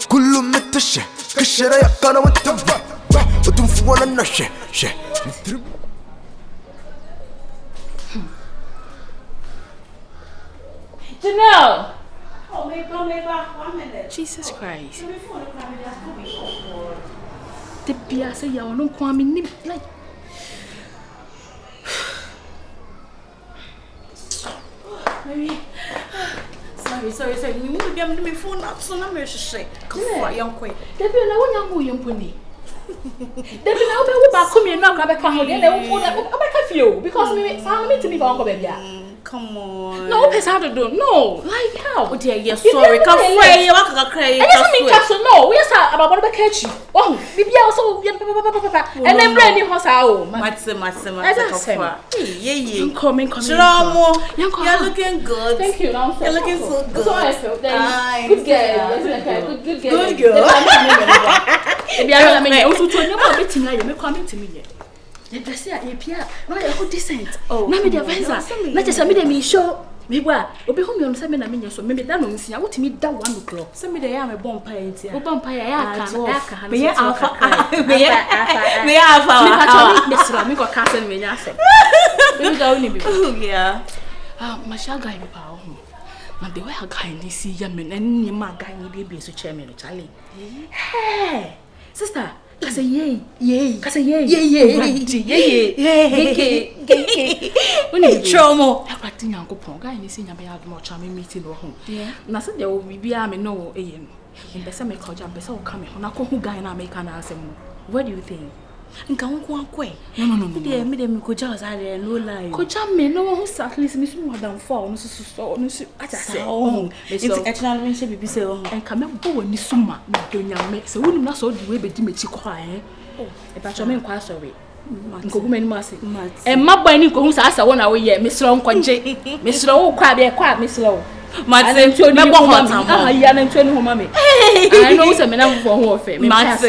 كل متشة كشرة يقنا وتبع وتنفونا النشة شة Janelle! Oh, maybe 1 minute. Jesus Christ. The Pia say you don't come in like. Sorry. You move me phone up, so I'm going to say. Come on, young queen. The Pia, I want you to pony. The Pia, I will back home and not come home. They will put a few because we found me to be on baby. Come on. No, it's how to do. No, like how? Oh dear, you're sorry. Come cry, you walk cry. I just mean capsule. No, we are about what catch you. Oh, maybe also and then brand new house. Matse. Yeah. I'm coming. You're looking good. Thank you. You're looking so good. So I feel good girl. Good girl. Maybe I mean, also to you meeting like you coming to me yet. The dress here, Pia. No, you're decent. Oh, now me the advisor. Not just me show. Me wa, obi home you say me na me so me da no nsia what me da 1 o'clock. Say me dey am e bon pie ntia. O bon pie ya ka. Me afa. Me desira me go cancel me nya say. Me da oni bi. Yeah. Ma sha guy bi pa ho. Na the way I guy ni see ya me na ni ma guy ni bi so chair me no chale. Hey, sister. Kasa yay. Oni chomo. Akwati nyankopon guy ni se nya be ya do cha me meeting wo ho. Na se de wo bibia me no eye no. Mbese me koja mbese wo ka me ho na ko hu guy na me ka na asem. What do you think? Nka wonko akwe. No. Me de me koja osare no lie. Koja me no ho at least me so more than 4 no so ata se. It's actually when she be say oh. Enka me bo wani suma me donya me. Se wonu na so di we be di mechi kwa Oh, e pa cho me nkwa sorry. Nkogu mani mase. E mabba ni nkohu sa asa wo na wo ye mesro nkonje. Mesro wo kwa be kwa mesro. Matse me bo hot am. Ya na ntwani ho mame. I know say me na for ho ofe. Matse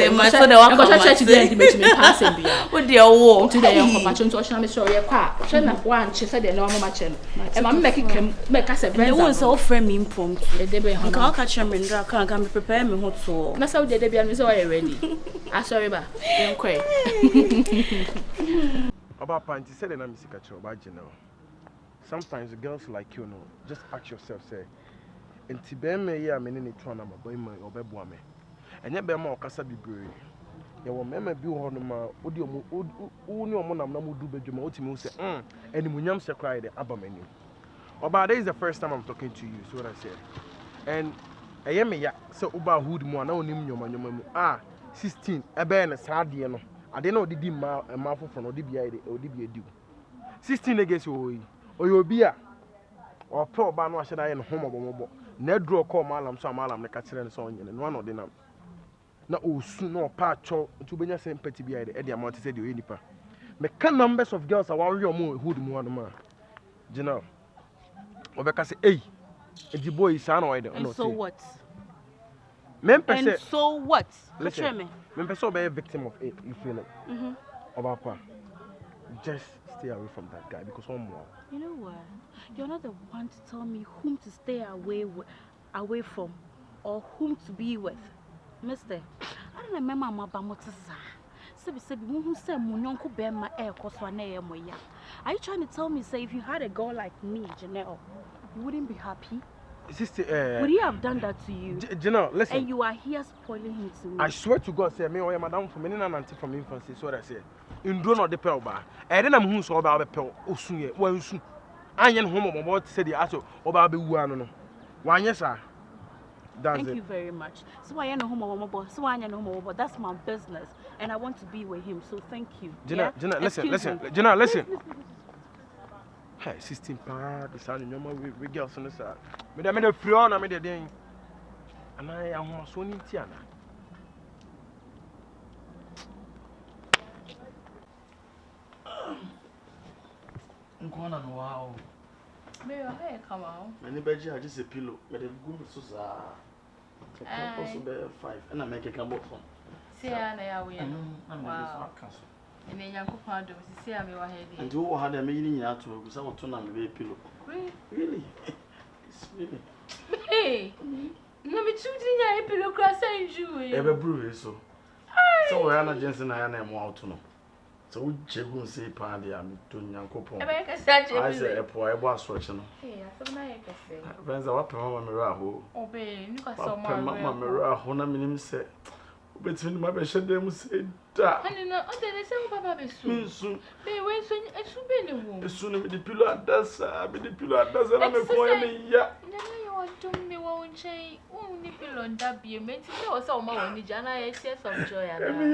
de wa kwa church dey mechi me pass em bia. Wo de wo. Nti de yon papa chonto ohia me so ye kwa. Hwe na wa nche se de na wa mama che no. E ma me kekam me ka se benza. E won say o friend me impromptu. E de be ho. Nka o ka che me ndra kan me prepare me ho to. Na say o de bia me say o ye ready. Sorry ba. Yen kwai. About panty said and I'm sick at you about Janelle. Sometimes the girls like you know, just ask yourself, say, and Tibeme ya menini twana boy my or bebuame. And yet be more cassa be brave. You will remember be on my audio monam no do bedroom ultimate say, and the munyam se cry the abameni. About this is the first time I'm talking to you, so what I said. And I am ya so uba hood mo na onim nyoma 16 ebe na saade no ade na odidi ma fofo no odibia edi 16 against oyi a ope oba no ahye na ye no homobomobo na draw call malam so malam ne ka kire ne so onyene no na odinam na osu na opa acho nti obenya sympathy bia e amount say the nipa me can numbers of girls are warrior mo hood mo no ma Janelle obeka say the boy is an oide no so what and so what? Listen, me so be a victim of it, you feel it. Obapa, just stay away from that guy because one more. You know what? You're not the one to tell me whom to stay away from or whom to be with. Mister, I don't remember my bamotisa. Sebi who said Munyonko Bema air Koswane Moya. Are you trying to tell me, say, if you had a girl like me, Janelle, you wouldn't be happy? Sister, would he have done that to you? Janelle, listen. And you are here spoiling him to me. I swear to God, say me or madam from any auntie from infancy, so that I say. In drone or the pearl bar. I didn't know who's all about the pearl. Oh, soon yet. Well, soon. I am home about to say the answer about the one. Why, yes, sir. Thank you very much. So I know home so I know home but that's my business. And I want to be with him. So thank you. Janelle, listen. Janelle, listen. Hey, 16 pounds, the son, no more with girls on the side. But I made a free on, I made a day. And I am so in Tiana. I'm going on wow. May your hair come out? Many bedgy are just a pillow, but a good Susa. Also bear 5, and I make a come from. See, I will. Wow. And then Yanko Pando, see, I'm your head. And who had a meeting out to some turn on the pillow? Really? It's really. Hey, Na me tu di nya e pillow cross and you. E be brew so. So we are not Jensen na ya na mo out no. So we chegu say pa dia me to Nyankopon. E be ka sa je. I say e po e bo asoche no. Eh, aso na ye ka se. Benza wa pe mama me ra ho. Obe, ni ka so Mama me ra ho na minim se. Obetini ma be hede mu se da. Hani na o de se wo papa be su. Nsu. Be we so esu be ni wo. Esu no me di pillow adasa, me di pillow adasa na me ko ya me ya. Nana yo adum me wo nchen. Wo ni pillow da bie me ti se o se o ma wo ni jana ye tears of joy ana. Emi.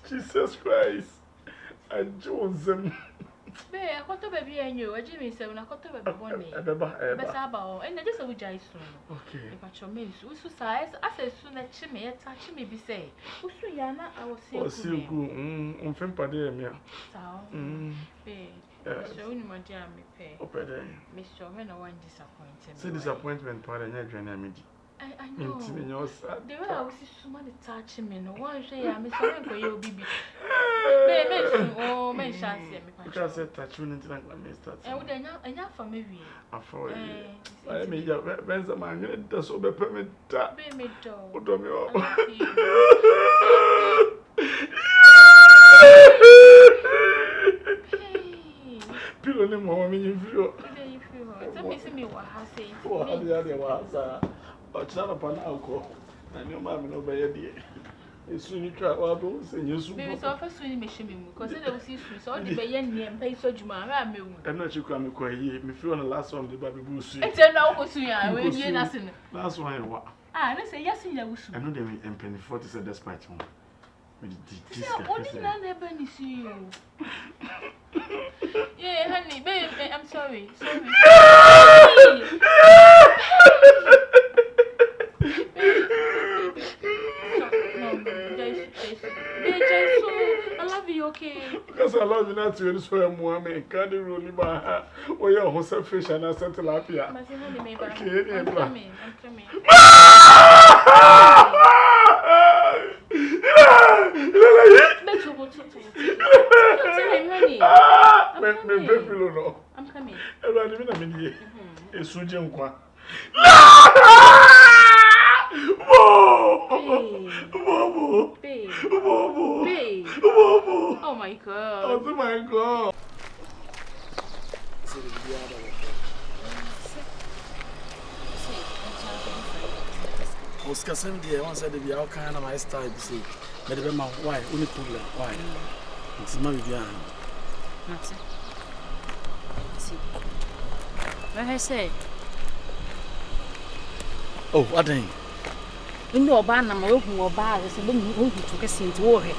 Jesus Christ. I Joseph. Be akoto baby enyo, aji me se na akoto baby boni. Ebeba. Be sa ba o. E na just we jai so. Okay. E pa cho me su sa asa su na chi me ta chi me bi se. Usu ya na awose ku. Osigu, umfem pade emi a. Sa o. Be. So ni mo dia me pe. Opede. Me sure me na one disappointed. See disappointment pade nya dwan na medi. I know. Intimi nya osa. The way I was so many touching me no one say ya me sorry ko ye obi bi. Me su o me chance me pa. Because I touch you into like me start. E wo de nya fa me wi. Afọ ye. I me ya benza ma ngene da so be permit da. Be me do. Odo me o. Pilo ni mo mi yifio. So me see me wa ha say. Wa ha dia wa sa. O chana pa na ko. Na ni o ma mi no be ye die. Esu ni twa wa bo se nyesu. Baby so fa su ni me hye me mu. Cause they will see su. So the be ye niem pay so djuma ra me wu. E no chikwa me ko yi. Me feel on the last one the baby bu su. E te na wo su ya we nie na se no. Last one wa. Ah, na say yes ya wo su. I know them in penny 40 said despite one. Me di So only na na be ni see you. Yeah, honey, babe, I'm sorry. Sorry. I love you, okay? Because I love you not to so I'm woman. Can't really buy or your whole selfish and I sent tilapia. I'm coming. I'm coming. Oh my God. Oh my God. Oscar same day once said be all kind of my style you see. But the man why only problem why? It's my idea. That's it. See. What I say? Oh, what thing? Ndo oba na ma ohu oba se be mu ohu to kese nti wo he.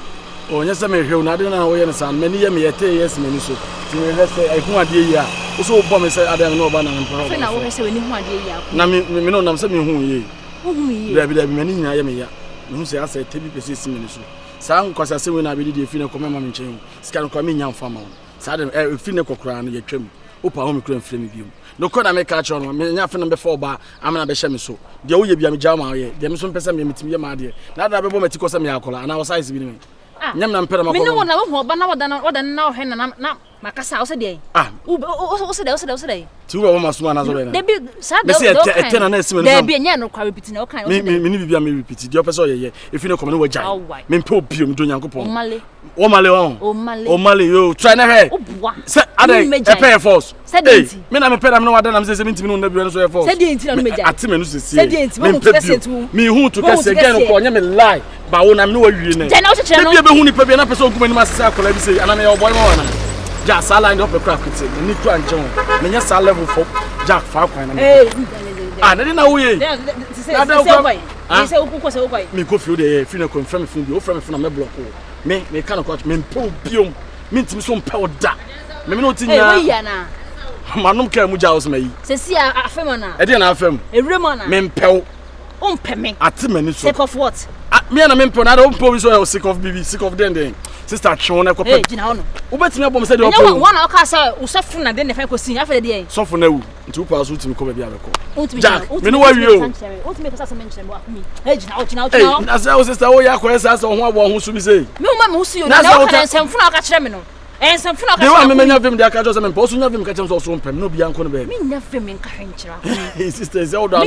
Oh, nya se me hwe una de na wo ye ne san mani ye me yete yes me ni so. Ti me he se hu ade yi a. Wo so bo me se ade na oba na npa. Fe na wo he se we ni hu ade yi a. Na me no nam se me hu ye. Hu ye. Dabi mani nya ye me ya. Me hu se asa tebi pese si me ni so. Sa nkwasa se we na be di fi ne ko mema me nchen. Sika no kwa me nya mfa ma wo. Sa de fi ne kokora no ye twam. Opa ho me kura mfre me biom. No ko na me ka cho no me nya fe no be for ba amana be hye me so. De wo ye bia me jaw ma ye. De me so mpesa me mitimi ye ma de. Na da be bo mati ko se me akola na wo size bi ni me. Nyam na mpere makọ. Me no na wo ba na woda na wo he na makasa wo se de. Ah. Wo se de. Ti wo ma suma na so be na. De bi sa de. Me se etena na esime no. De bi nya no kwa repeat na o kan. Me ni bibia me repeat. De opese oyeye. Efi ne ko me wo jai. Me mpe obiom do Nyankopon. O male yo try na he. Se ade pay force. Hey, me na me pay na me wada na me se ntimi no na bi no so force. Se de enti na me jai. Ati me no se sie. Se de enti mo to kase tu. Me hu to kase again ko nya me lie. Ba wo na me no wa wie na. Jana wo chechire no. Be be hu ni pa bi na person kuma ni ma se akola bi se ana me o boy ma wana. Ja sala ndi ope crack it. Ni to anche ho. Me nya sala level for Jack fa kwan na me. Ah, na na wo ye. Se boy. Se ukwu se ukwu. Me go feel dey fi na confirm me fun bi o fra me fun na me block o. Me kan ko me mpo biom. Me ntimi so mpa o da. Me no tinya. Eh we ya na. Manum ka mu jawo sma yi. Se si afem na. E dey na afem. Ewrem na. Me mpew. O mpe me. Ati mani so. Sick of what? Me na me mpew na do mpew bi so sick of bibi, sick of den. Sister Chon na ko pe. Eh gina ho no. Wo betimi abom se dey o pe. Nya won na o ka say wo sofu na den na fa ko sin afa dey. Sofu na wu. Nti wo pa so timi ko ba bi abeko. Jack, me no wa wi o. O timi ka say me nkyere mo akumi. Eh gina. Eh, na say o sister wo ya ko esa so ho abo ho so bi say. Me o ma me ho si o. Na o ka nsem fu na o ka kire me no. And some fun. They want me many of them. They are just some person of them catch them so soon. No be uncle baby. Me never me nkahenchira. His sister is all down.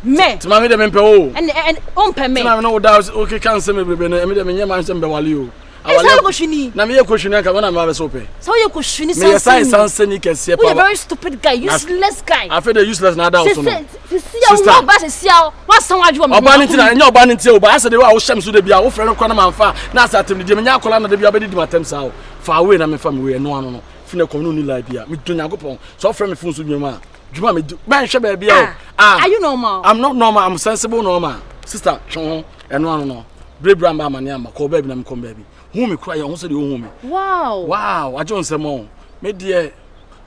Me. To mammy them empo. And umpe me. I know that okay can say me be me them nyama nsem be wale o. Awale ko shini. Na me ye ko shini ka na ma be so pe. So you ko shini sanse. Me say sanse ni kese pa. You a very stupid guy, useless guy. I feel the useless na da also no. Sister, what san wadwo me. Oba ni tina nya oba ni tie oba ase de wa wo hyem so de bia wo frɛ no kwa na manfa na asa atem de me nya akola na de bia be di matem sa o. Fa away na me fa me we no ano no. Fine kom no ni live bia. Me do Nyankopɔn. So frɛ me fun so dwuma. Dwuma me do. Man hwe ba bia o. Are you normal? I'm not normal. I'm sensible normal. Sister, twon eno ano no. Brebra mba amane ama ko ba bi na me kom ba bi. Hu me kura ye ho se de hu me. Wow, I don't say more. Me dear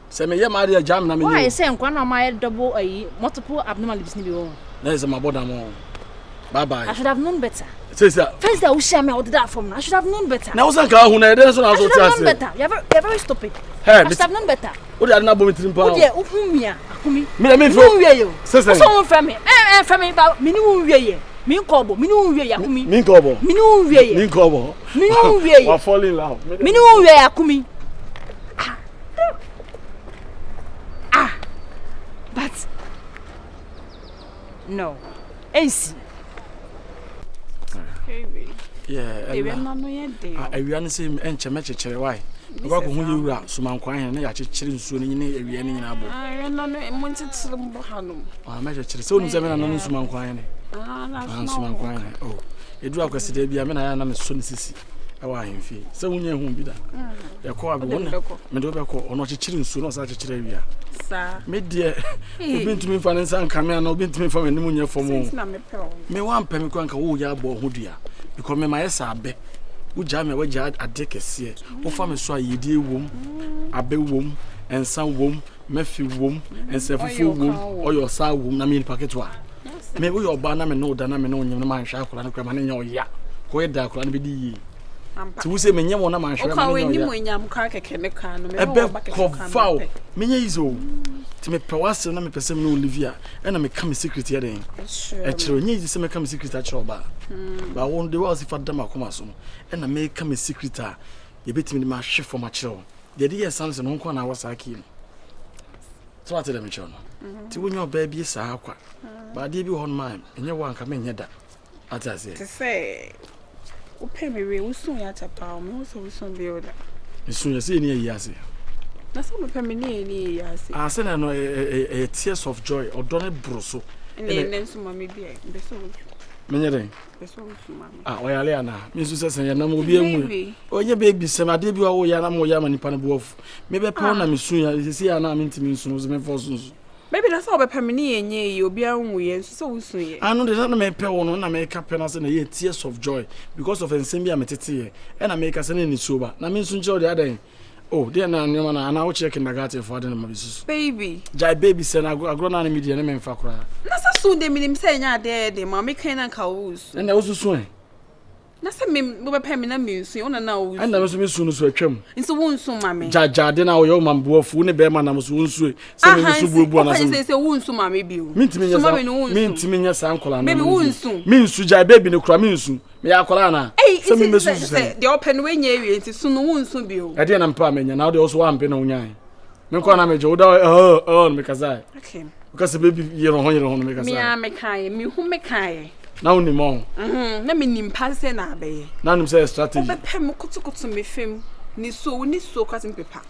say me ye Maria jam na me. Why say nkwa na my double multiple abnormalities ni bi won. That is my brother mo. Bye bye. I should have known better. Sister. First that we share me all that from. I should have known better. Na usan ka hu na dey so na so ti ase. Better. You're very stupid. Hey, I should have known better. O dey na bo me tirim pa. O dey uhumia akumi. Me fo. Wo sister. so won fra me. Fra me ba me ni won wie ye. Me nkobo, me ni won wie yakumi. Me nkobo. Me ni won wie ye. Me nkobo. Me ni won wie ye. Wa fall in love. Me ni won wie yakumi. But no. AC. Yeah, baby, no yet. I want say enche mechechere why? Because ko hu yewura sumankwan he na ya chechere nsuo ni ne awia ni nyina bo. No mo ntitire mbo hanum. Mechechere so unu se me na no sumankwan he. Na sumankwan he. Oh. Edu akwese de bia me na ya na me so ne sisi. Ewa ahemfie. Se wunye hu bi da. Ye ko abi wona. Me do be ko ono chechere nsuo no sa chechere awia. Sa. Me de obi ntumi fa ne nsa nkame na obi ntumi fa me ne munye fomo. Me wan pa me kwanka wo ya bo hodua. Because me my sabe wo ja me waja ade kese wo fa me so ayedi wom abe wom ensa wom mafi wom ensa fufu wom oyo sa wom na me paketo a me wo yo ba na me no da na me no nyem na man hwa akola no kwa ma ne nya oya ko yeda akola no be di yi ti wo se me nyem na man hwa ma ne nya oya nyam kwa keke ne kan no me wo ba keke kan me nya izo ti me pewase na me pese me no Olivia e na me ka me secret here den e chiro nya izi se me ka me secret a chiro ba ba won de was if adam akoma so e na me ka me secret a ye betimi ma hwe for ma chiro de de yes sanse no nko na wasa akili so ate de me chiro no ti wo nya oba bi sa akwa ba de bi hon man enye wo anka me nya da ate ase te say wo pe me we wo sun ya chapa o me wo so wo sun bi o da sun ya se ni yi ase na so me pe me ni yi ase ase na no tears of joy odone broso ne nso ma me bi e be so menyere be so wo ma me oyale ana me so se ya na mo bi emu onye baby sem ade bi wo ya na mo ya ma nipa na buofu me be pe na me sun ya se ya na me ntimi sun so me fo sun maybe that's how be pe me ni enye yi obi anwu ye so wo sun ye anu de na me pe wo no na me ka pe na se na ye tears of joy because of ensem bi ametete ye e na me ka se na ni soba na me sun che o de adan oh they na nyoma na ana wo check kindergarten for adan na mabisu baby jai baby se na agro na na media na me mfa kora na sa so de minim se nya de ma me kan na ka wo su na wo susu en na se me wo be pe me na me su ona na wo su na me so me su no so atwam nso wo nsu ma me jaja de na wo yo mamboafo ne be ma na mo so wo nsu se me so buobu na se wo nsu ma me bi o mintimi nya sa nkola na baby wo nsu me nsu jai baby ne kura me nsu me ya kola na se me mesu se de open we nya ewie nti so no wo nsu bi o e de na mpa me nya na de also wa mpe na unyan me ko na me jo da me kaza okay because baby yero ho me kaza me a me kai me hu me kai na woni mo na me nim panse na abe na nim say strategy be pem kutukutu me fem ni so kwatin pepa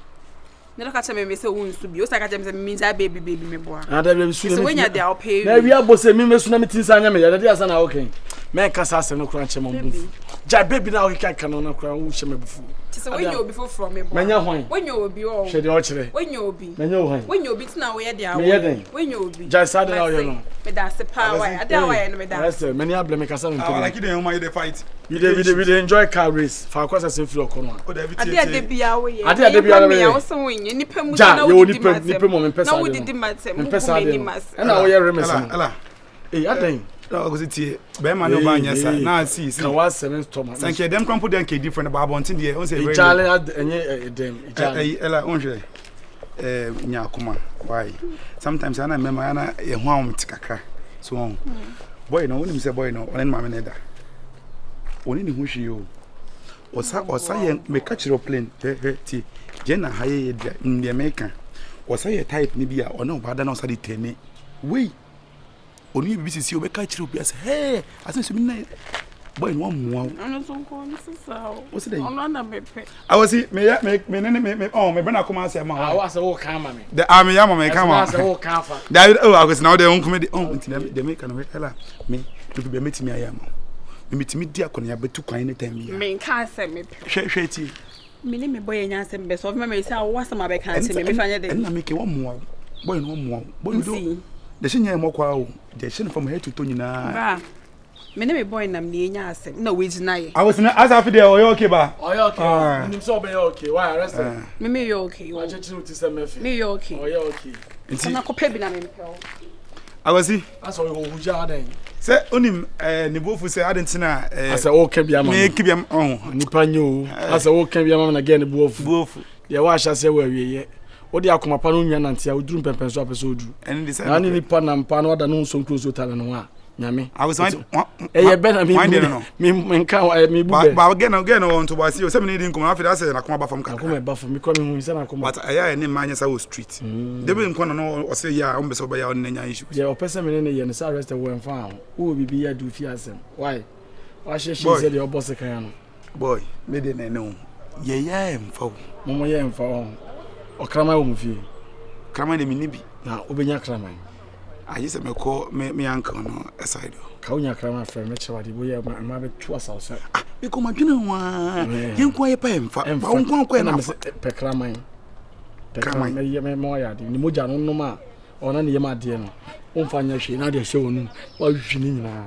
na ka cheme me se wo nsu bi o sa ka cheme se me minza baby me boa na da baby su so when ya dey I'll pay na wi abose me mesu na metinsa anya me ya da asa na okay me ka sa se no kura cheme mo bufu ja baby na o kika no na kura wo cheme bufu so when you before from me boa menya hwan when you obi o she dey o kire when you obi menya hwan when you obi tina wo ye dey when you obi ja sa de na o ye no me da se power ada wa ye no me da yes many able me kasa me I like it when you dey fight we dey enjoy car race for kwasa se feel okono ade bia wo ye ade bia me wo so wenye nipa mu na wo nipa mo me pesa na wo didi matem me pesa de na wo ye remes ala aden na go tie be ma no ba nya sa na see na wa 7 storm thank you dem crumple dem ke different ba bontin de on say very Ijale enye dem Ijale ala on hwe nya akoma why sometimes ana mema ana ye ho am tikakra so boy no wonim say boy no on ma me ne da oni ni ho hwe yo Osa ye me catch plane. Ti. Jena haye in the American. Osa ye type ni bia ono bada na osa di tene. We. Oni bi sisi o be catch up yes. Hey, asen so mi na boy no mo. Ano so ko ni sisa. What's the Ono na me pe. I was me oh me bena come say ma. I was a walk camera me. The army ya ma come I was a walk camera. David oh I was now they won come oh nti they make an hela me to be metimi ayam. Me metimi di akona ya betu kwan ne time ya. Me kan say me pe. Hweti. Me ni me boy nya say be so me say wo asama be kan say me fanya dey. Na me ke wo mo. Boy no mo. Boy do. The shinya mo kwa o. The shin from head to toe nyina. Ba. Me ne me boy nam ni nya asem na we gina ye. I was na as after there o okay ba. Oh you okay. Nim so be okay. Why arrest? Me you okay. Wa chechi no tise mefi. Me you okay. Oh you okay. Nti na ko pe bi na me pe o. I was see. Aso wo huja den. Say onim ne bofu say adentina asa wo ka bia ma. Me ki bia oh Nipa nyo. Asa wo ka bia ma na ge ne bofu. Bofu. Ye wa hya se wa wieye. Wo de akoma pa no nya nante a oduru pempen so apeso oduru. And this na ni nipa na mpa na wada no nso close tale no a nyame. I was one ye be na me nka me bube. Ba again on to ba see o se me need nkom after say na koma ba fam ka. Akoma ba fam me kwa me hu se na akoma. But aya ne manya sa wo street. Dey be nko no o say ya o be so ba ya on nya issue. Je o pese me ne ye ne sa arrest wo en fa wo bibi ya du fi asem. Why? Wa she say the boss kan no. Boy, me dey na no. Ye ya em fa. Momo ye em fa o. Okrama wo mu fi. Krama de mi bi. Na obenya krama. Ayi se me ko me anka no aside. Ka unya krama fra me chewade bo ye ma be tu asawse. Ah, be ko ma dwene wa. Ye nko ye pa emfa. Ba nko ye na pe krama. Pe krama me ye me mo ya de ni moja no no ma. Ona ne ye ma de no. O mfa nya hwe na de hwe wonu. Wa hwi ni nyina.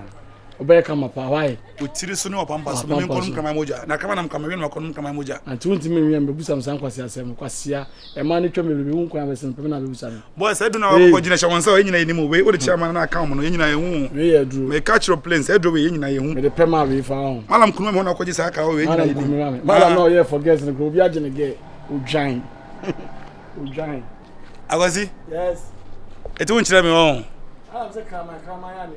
Obe kama pa why? O tiri so ne o pampa so me nko krama moja. Na krama na mkama we no ko krama moja. Anti wonti me wi am be busa msan kwase asem kwasia. E ma ne twa me be wonko am sen pe na be busa me. Boy say do na wo ko gina sha won say o nyina ye ni mu we o de chairman na account no ye nyina ye hu. We ye duro. Me catch your planes e do we ye nyina ye hu. Me de pe ma we fa ho. Malam kunu me ho na ko gi sa aka o we nyina ye ni. Malam no ye forget ne ko bi agene ge udwan. Udwan. Agozi? Yes. Eto won kire me ho. Ah, say krama ya ni